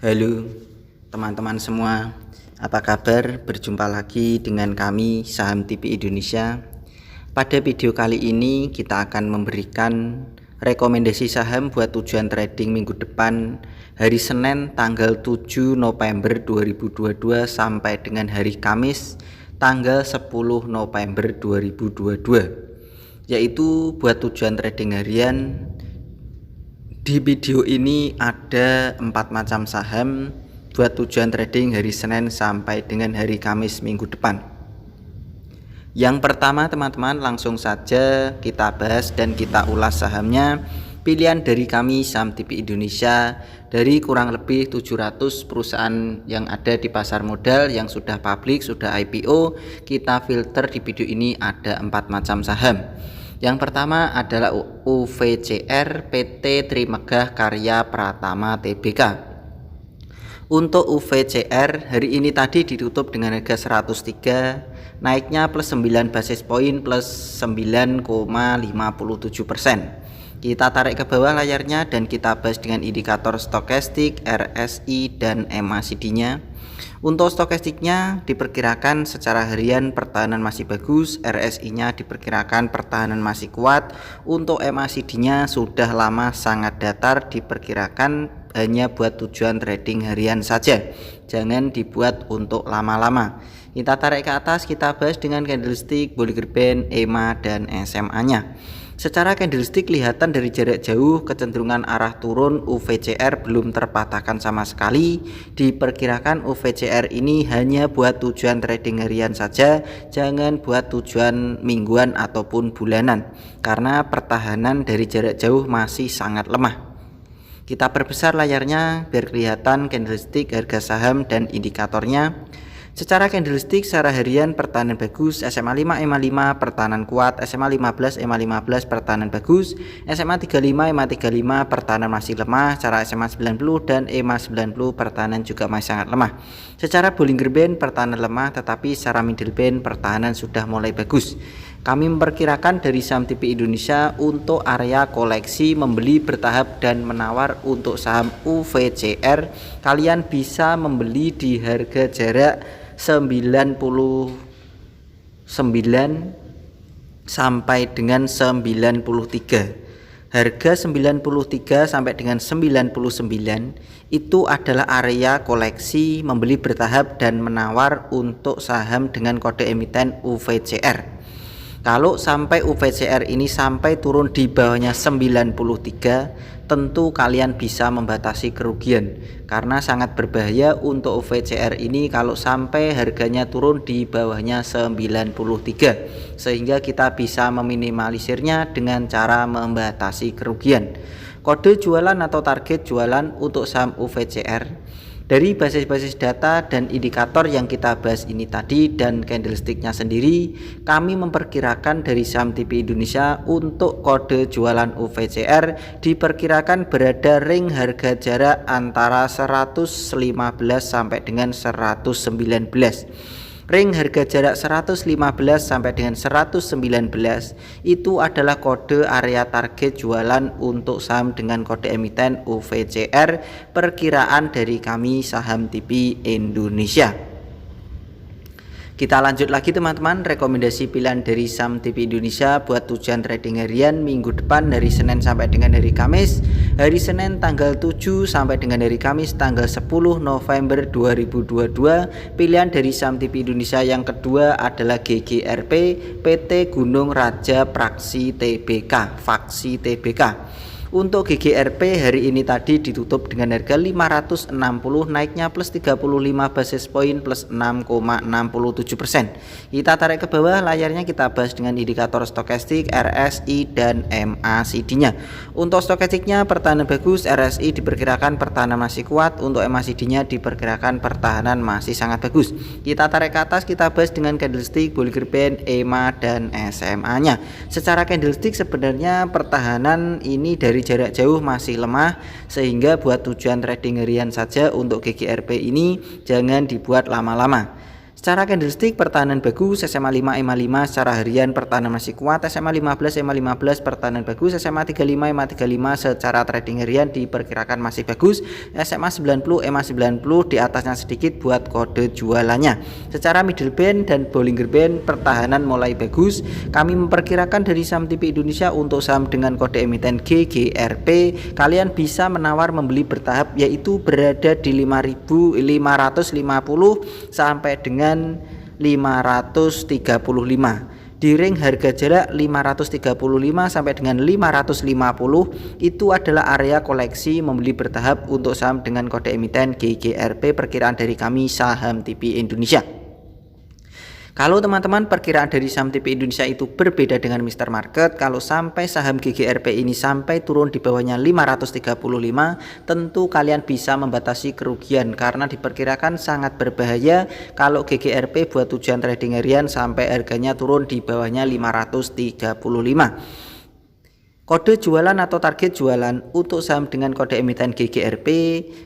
Halo teman-teman semua, apa kabar? Berjumpa lagi dengan kami Saham TV Indonesia. Pada video kali ini kita akan memberikan rekomendasi saham buat tujuan trading minggu depan, hari Senin tanggal 7 November 2022 sampai dengan hari Kamis tanggal 10 November 2022, yaitu buat tujuan trading harian. Di video ini ada 4 macam saham buat tujuan trading hari Senin sampai dengan hari Kamis minggu depan. Yang pertama teman-teman, langsung saja kita bahas dan kita ulas sahamnya. Pilihan dari kami Saham TV Indonesia dari kurang lebih 700 perusahaan yang ada di pasar modal yang sudah publik, sudah IPO. Kita filter di video ini ada 4 macam saham. Yang pertama adalah UVCR PT Trimegah Karya Pratama Tbk. Untuk UVCR hari ini tadi ditutup dengan harga 103, naiknya plus 9 basis poin plus 9,57%. Kita tarik ke bawah layarnya dan kita bahas dengan indikator stokastik, RSI dan MACD-nya. Untuk stokastiknya diperkirakan secara harian pertahanan masih bagus, RSI-nya diperkirakan pertahanan masih kuat. Untuk MACD-nya sudah lama sangat datar, diperkirakan hanya buat tujuan trading harian saja, jangan dibuat untuk lama-lama. Kita tarik ke atas, kita bahas dengan candlestick, Bollinger Band, EMA dan SMA-nya. Secara candlestick kelihatan dari jarak jauh kecenderungan arah turun UVCR belum terpatahkan sama sekali. Diperkirakan UVCR ini hanya buat tujuan trading harian saja, jangan buat tujuan mingguan ataupun bulanan, karena pertahanan dari jarak jauh masih sangat lemah. Kita perbesar layarnya biar kelihatan candlestick, harga saham dan indikatornya. Secara candlestick secara harian pertahanan bagus, SMA 5 EMA 5 pertahanan kuat, SMA 15 EMA 15 pertahanan bagus, SMA 35 EMA 35 pertahanan masih lemah, secara SMA 90 dan EMA 90 pertahanan juga masih sangat lemah. Secara Bollinger Band pertahanan lemah, tetapi secara middle band pertahanan sudah mulai bagus. Kami memperkirakan dari Saham TV Indonesia untuk area koleksi membeli bertahap dan menawar. Untuk saham UVCR kalian bisa membeli di harga jarak 99 sampai dengan 93. Harga 93 sampai dengan 99 itu adalah area koleksi membeli bertahap dan menawar untuk saham dengan kode emiten UVCR. Kalau sampai UVCR ini sampai turun di bawahnya 93, tentu kalian bisa membatasi kerugian, karena sangat berbahaya untuk UVCR ini kalau sampai harganya turun di bawahnya 93, sehingga kita bisa meminimalisirnya dengan cara membatasi kerugian. Kode jualan atau target jualan untuk saham UVCR dari basis-basis data dan indikator yang kita bahas ini tadi dan candlesticknya sendiri, kami memperkirakan dari Saham TV Indonesia untuk kode jualan UVCR diperkirakan berada ring harga jarak antara 115 sampai dengan 119. Ring harga jarak 115 sampai dengan 119 itu adalah kode area target jualan untuk saham dengan kode emiten UVCR perkiraan dari kami Saham TV Indonesia. Kita lanjut lagi teman-teman, rekomendasi pilihan dari Saham TV Indonesia buat tujuan trading harian minggu depan dari Senin sampai dengan hari Kamis. Hari Senin tanggal 7 sampai dengan hari Kamis tanggal 10 November 2022. Pilihan dari Saham TV Indonesia yang kedua adalah GGRP PT Gunung Raja Praksi Tbk, Faksi Tbk. Untuk GGRP hari ini tadi ditutup dengan harga 560, naiknya plus 35 basis poin plus 6,67%. Kita tarik ke bawah layarnya, kita bahas dengan indikator stokastik, RSI dan MACD-nya. Untuk stokastiknya pertahanan bagus, RSI diperkirakan pertahanan masih kuat, untuk MACD-nya diperkirakan pertahanan masih sangat bagus. Kita tarik ke atas, kita bahas dengan candlestick, Bollinger Band, EMA dan SMA-nya. Secara candlestick sebenarnya pertahanan ini dari jarak jauh masih lemah, sehingga buat tujuan trading harian saja untuk GGRP ini jangan dibuat lama-lama. Secara candlestick pertahanan bagus, SMA 5 EMA 5 secara harian pertahanan masih kuat, SMA 15 EMA 15 pertahanan bagus, SMA 35 EMA 35 secara trading harian diperkirakan masih bagus, SMA 90 EMA 90 di atasnya sedikit buat kode jualannya. Secara middle band dan Bollinger Band pertahanan mulai bagus. Kami memperkirakan dari saham TV Indonesia untuk saham dengan kode emiten GGRP kalian bisa menawar membeli bertahap, yaitu berada di 5.550 sampai dengan 535 di ring harga jarak 535 sampai dengan 550 itu adalah area koleksi membeli bertahap untuk saham dengan kode emiten GGRP perkiraan dari kami saham TV Indonesia. Kalau teman-teman perkiraan dari saham TV Indonesia itu berbeda dengan Mr. Market, kalau sampai saham GGRP ini sampai turun di bawahnya 535, tentu kalian bisa membatasi kerugian karena diperkirakan sangat berbahaya kalau GGRP buat tujuan trading harian sampai harganya turun di bawahnya 535. Kode jualan atau target jualan untuk saham dengan kode emiten GGRP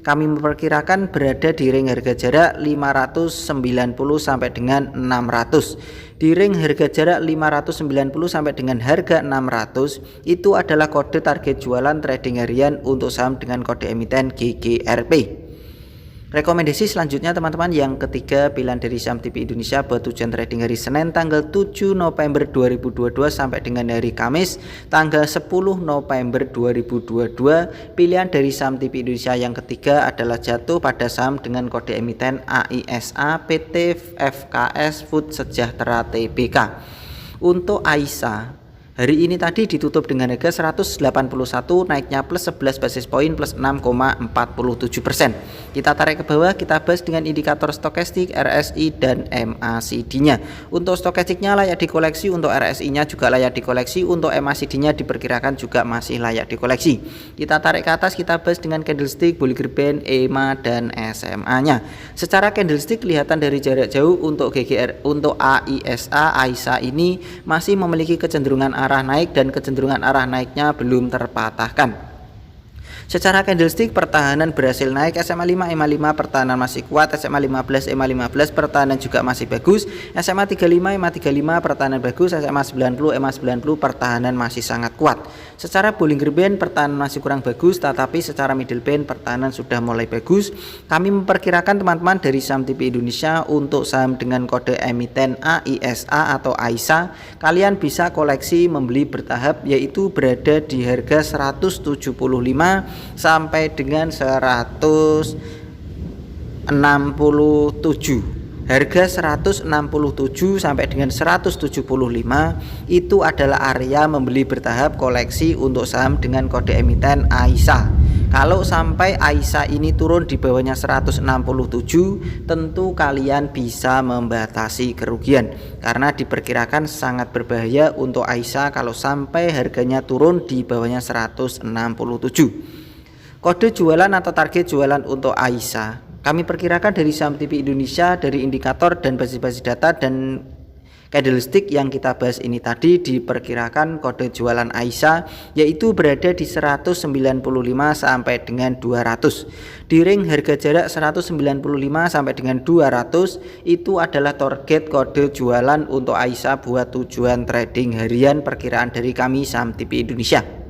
kami memperkirakan berada di ring harga jarak 590 sampai dengan 600. Di ring harga jarak 590 sampai dengan harga 600 itu adalah kode target jualan trading harian untuk saham dengan kode emiten GGRP. Rekomendasi selanjutnya teman-teman, yang ketiga pilihan dari saham TV Indonesia buat tujuan trading hari Senin tanggal 7 November 2022 sampai dengan hari Kamis tanggal 10 November 2022. Pilihan dari saham TV Indonesia yang ketiga adalah jatuh pada saham dengan kode emiten AISA PT FKS Food Sejahtera Tbk. Untuk AISA hari ini tadi ditutup dengan harga 181, naiknya plus 11 basis poin plus 6,47%. Kita tarik ke bawah, kita bahas dengan indikator stokastik, RSI dan MACD-nya. Untuk stokastiknya layak dikoleksi, untuk RSI-nya juga layak dikoleksi, untuk MACD-nya diperkirakan juga masih layak dikoleksi. Kita tarik ke atas, kita bahas dengan candlestick, Bollinger Band, EMA dan SMA-nya. Secara candlestick kelihatan dari jarak jauh untuk untuk AISA ini masih memiliki kecenderungan arah naik dan kecenderungan arah naiknya belum terpatahkan. Secara candlestick pertahanan berhasil naik, SMA 5 EMA 5 pertahanan masih kuat, SMA 15 EMA 15 pertahanan juga masih bagus, SMA 35 EMA 35 pertahanan bagus, SMA 90 EMA 90 pertahanan masih sangat kuat. Secara Bollinger Band pertahanan masih kurang bagus, tetapi secara middle band pertahanan sudah mulai bagus. Kami memperkirakan teman-teman dari saham TV Indonesia untuk saham dengan kode emiten AISA atau AISA kalian bisa koleksi membeli bertahap, yaitu berada di harga 175 sampai dengan 167. Harga 167 sampai dengan 175 itu adalah area membeli bertahap koleksi untuk saham dengan kode emiten AISA. Kalau sampai AISA ini turun di bawahnya 167, tentu kalian bisa membatasi kerugian karena diperkirakan sangat berbahaya untuk AISA kalau sampai harganya turun di bawahnya 167. Kode jualan atau target jualan untuk AISA kami perkirakan dari saham TV Indonesia, dari indikator dan basis-basis data dan candlestick yang kita bahas ini tadi diperkirakan kode jualan AISA yaitu berada di 195 sampai dengan 200. Di ring harga jarak 195 sampai dengan 200 itu adalah target kode jualan untuk AISA buat tujuan trading harian perkiraan dari kami saham TV Indonesia.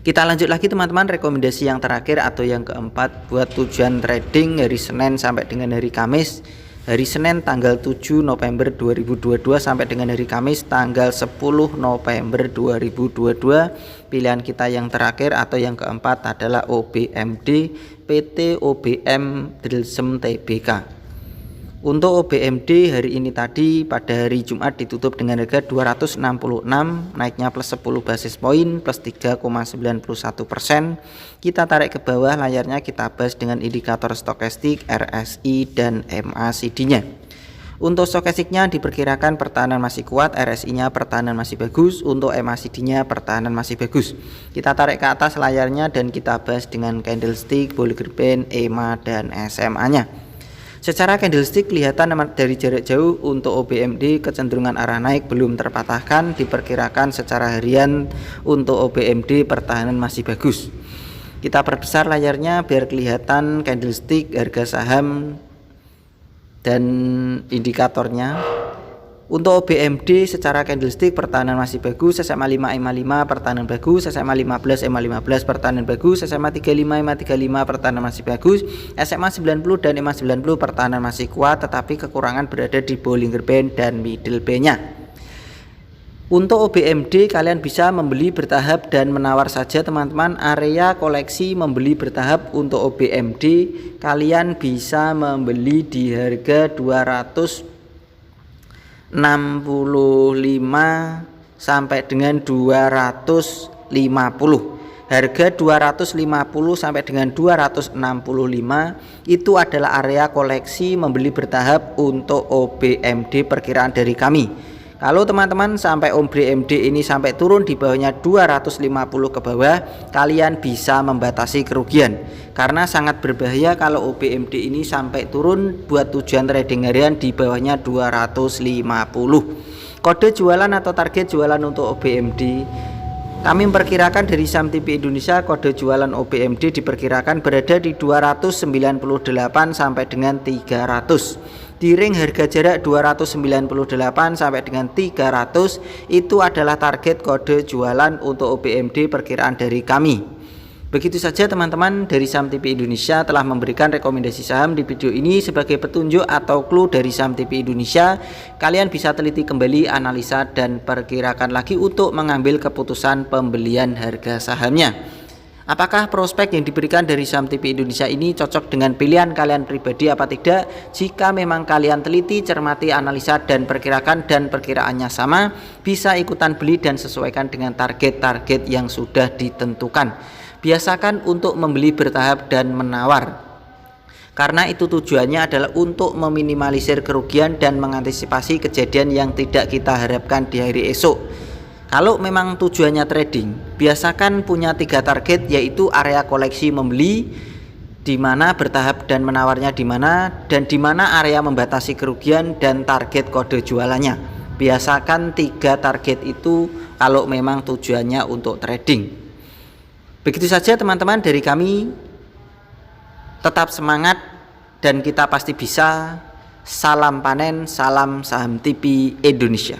Kita lanjut lagi teman-teman, rekomendasi yang terakhir atau yang keempat buat tujuan trading hari Senin sampai dengan hari Kamis. Hari Senin tanggal 7 November 2022 sampai dengan hari Kamis tanggal 10 November 2022. Pilihan kita yang terakhir atau yang keempat adalah OBMD PT OBM Drilsem Tbk. Untuk OBMD hari ini tadi pada hari Jumat ditutup dengan harga 266, naiknya plus 10 basis poin plus 3,91%. Kita tarik ke bawah layarnya, kita bahas dengan indikator stokastik, RSI dan MACD-nya. Untuk stokastiknya diperkirakan pertahanan masih kuat, RSI-nya pertahanan masih bagus, untuk MACD-nya pertahanan masih bagus. Kita tarik ke atas layarnya dan kita bahas dengan candlestick, Bollinger Band, EMA dan SMA-nya. Secara candlestick kelihatan dari jarak jauh untuk OBMD kecenderungan arah naik belum terpatahkan, diperkirakan secara harian untuk OBMD pertahanan masih bagus. Kita perbesar layarnya biar kelihatan candlestick harga saham dan indikatornya. Untuk OBMD secara candlestick pertahanan masih bagus, SMA 5 EMA 5 pertahanan bagus, SMA 15 EMA 15 pertahanan bagus, SMA 35 EMA 35 pertahanan masih bagus, SMA 90 dan EMA 90 pertahanan masih kuat, tetapi kekurangan berada di Bollinger Band dan middle band-nya. Untuk OBMD kalian bisa membeli bertahap dan menawar saja teman-teman. Area koleksi membeli bertahap untuk OBMD kalian bisa membeli di harga 265 sampai dengan 250. Harga 250 sampai dengan 265 itu adalah area koleksi membeli bertahap untuk OBMD perkiraan dari kami. Kalau teman-teman sampai OBMD ini sampai turun di bawahnya 250 ke bawah, kalian bisa membatasi kerugian. Karena sangat berbahaya kalau OBMD ini sampai turun buat tujuan trading harian di bawahnya 250. Kode jualan atau target jualan untuk OBMD, kami memperkirakan dari Saham TP Indonesia kode jualan OBMD diperkirakan berada di 298 sampai dengan 300. Di ring harga jarak 298 sampai dengan 300 itu adalah target kode jualan untuk OBMD perkiraan dari kami. Begitu saja teman-teman, dari Saham TP Indonesia telah memberikan rekomendasi saham di video ini sebagai petunjuk atau clue dari Saham TP Indonesia. Kalian bisa teliti kembali, analisa dan perkirakan lagi untuk mengambil keputusan pembelian harga sahamnya. Apakah prospek yang diberikan dari Saham TP Indonesia ini cocok dengan pilihan kalian pribadi apa tidak? Jika memang kalian teliti, cermati, analisa dan perkirakan dan perkiraannya sama, bisa ikutan beli dan sesuaikan dengan target-target yang sudah ditentukan. Biasakan untuk membeli bertahap dan menawar, karena itu tujuannya adalah untuk meminimalisir kerugian dan mengantisipasi kejadian yang tidak kita harapkan di hari esok. Kalau memang tujuannya trading, biasakan punya 3 target, yaitu area koleksi membeli, di mana bertahap dan menawarnya di mana, dan di mana area membatasi kerugian dan target kode jualannya. Biasakan 3 target itu kalau memang tujuannya untuk trading. Begitu saja teman-teman dari kami. Tetap semangat dan kita pasti bisa. Salam panen, salam Saham TP Indonesia.